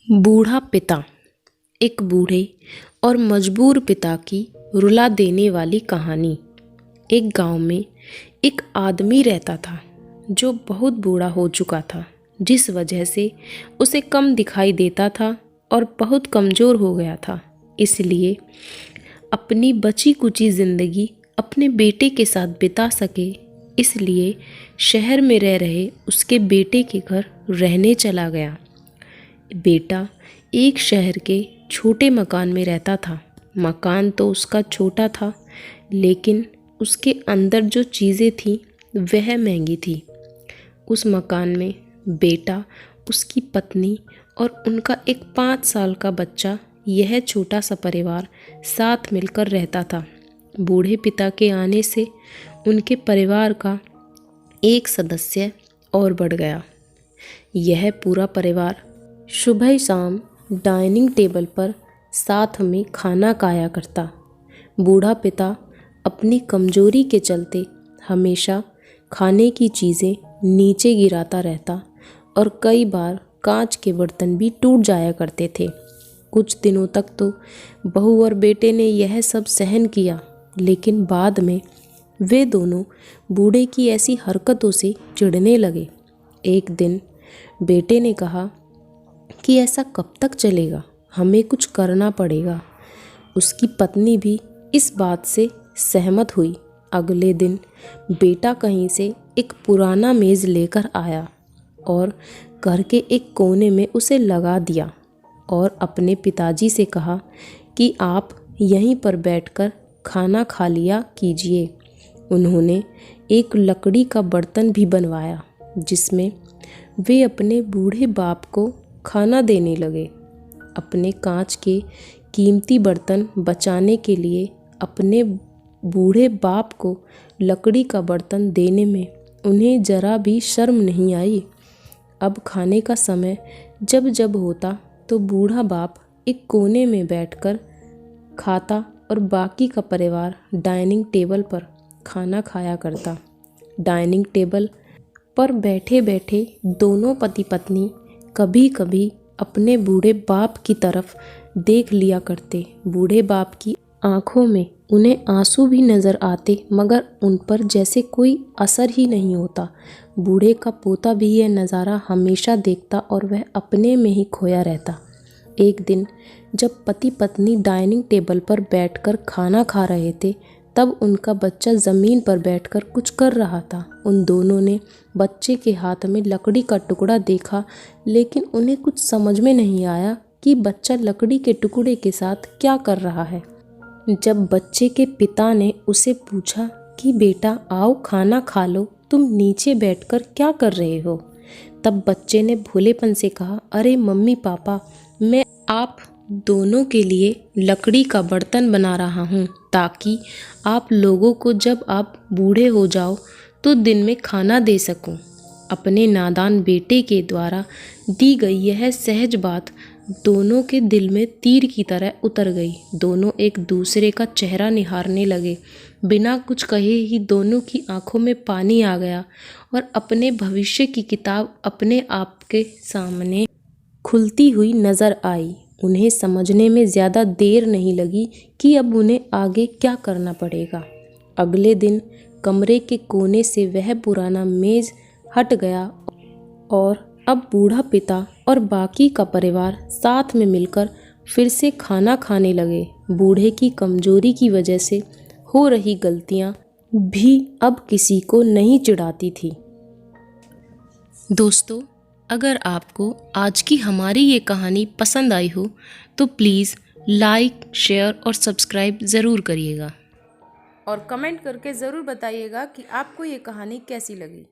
बूढ़ा पिता। एक बूढ़े और मजबूर पिता की रुला देने वाली कहानी। एक गांव में एक आदमी रहता था जो बहुत बूढ़ा हो चुका था, जिस वजह से उसे कम दिखाई देता था और बहुत कमज़ोर हो गया था। इसलिए अपनी बची कुची ज़िंदगी अपने बेटे के साथ बिता सके, इसलिए शहर में रह रहे उसके बेटे के घर रहने चला गया। बेटा एक शहर के छोटे मकान में रहता था। मकान तो उसका छोटा था, लेकिन उसके अंदर जो चीज़ें थीं वह महंगी थी। उस मकान में बेटा, उसकी पत्नी और उनका एक 5 साल का बच्चा, यह छोटा सा परिवार साथ मिलकर रहता था। बूढ़े पिता के आने से उनके परिवार का एक सदस्य और बढ़ गया। यह पूरा परिवार सुबह शाम डाइनिंग टेबल पर साथ में खाना खाया करता। बूढ़ा पिता अपनी कमजोरी के चलते हमेशा खाने की चीज़ें नीचे गिराता रहता और कई बार कांच के बर्तन भी टूट जाया करते थे। कुछ दिनों तक तो बहू और बेटे ने यह सब सहन किया, लेकिन बाद में वे दोनों बूढ़े की ऐसी हरकतों से चिढ़ने लगे। एक दिन बेटे ने कहा कि ऐसा कब तक चलेगा, हमें कुछ करना पड़ेगा। उसकी पत्नी भी इस बात से सहमत हुई। अगले दिन बेटा कहीं से एक पुराना मेज़ लेकर आया और घर के एक कोने में उसे लगा दिया और अपने पिताजी से कहा कि आप यहीं पर बैठकर खाना खा लिया कीजिए। उन्होंने एक लकड़ी का बर्तन भी बनवाया, जिसमें वे अपने बूढ़े बाप को खाना देने लगे। अपने कांच के कीमती बर्तन बचाने के लिए अपने बूढ़े बाप को लकड़ी का बर्तन देने में उन्हें जरा भी शर्म नहीं आई। अब खाने का समय जब जब होता तो बूढ़ा बाप एक कोने में बैठकर खाता और बाकी का परिवार डाइनिंग टेबल पर खाना खाया करता। डाइनिंग टेबल पर बैठे बैठे दोनों पति पत्नी कभी कभी अपने बूढ़े बाप की तरफ देख लिया करते। बूढ़े बाप की आंखों में उन्हें आंसू भी नज़र आते, मगर उन पर जैसे कोई असर ही नहीं होता। बूढ़े का पोता भी यह नज़ारा हमेशा देखता और वह अपने में ही खोया रहता। एक दिन जब पति पत्नी डाइनिंग टेबल पर बैठकर खाना खा रहे थे, तब उनका बच्चा ज़मीन पर बैठकर कुछ कर रहा था। उन दोनों ने बच्चे के हाथ में लकड़ी का टुकड़ा देखा, लेकिन उन्हें कुछ समझ में नहीं आया कि बच्चा लकड़ी के टुकड़े के साथ क्या कर रहा है। जब बच्चे के पिता ने उसे पूछा कि बेटा आओ खाना खा लो, तुम नीचे बैठकर क्या कर रहे हो, तब बच्चे ने भोलेपन से कहा, अरे मम्मी पापा, मैं आप दोनों के लिए लकड़ी का बर्तन बना रहा हूँ, ताकि आप लोगों को जब आप बूढ़े हो जाओ तो दिन में खाना दे सकूं। अपने नादान बेटे के द्वारा दी गई यह सहज बात दोनों के दिल में तीर की तरह उतर गई। दोनों एक दूसरे का चेहरा निहारने लगे। बिना कुछ कहे ही दोनों की आंखों में पानी आ गया और अपने भविष्य की किताब अपने आप के सामने खुलती हुई नज़र आई। उन्हें समझने में ज़्यादा देर नहीं लगी कि अब उन्हें आगे क्या करना पड़ेगा। अगले दिन कमरे के कोने से वह पुराना मेज़ हट गया और अब बूढ़ा पिता और बाकी का परिवार साथ में मिलकर फिर से खाना खाने लगे। बूढ़े की कमजोरी की वजह से हो रही गलतियां भी अब किसी को नहीं चिढ़ाती थी। दोस्तों, अगर आपको आज की हमारी ये कहानी पसंद आई हो तो प्लीज़ लाइक, शेयर और सब्सक्राइब ज़रूर करिएगा। और कमेंट करके ज़रूर बताइएगा कि आपको ये कहानी कैसी लगी।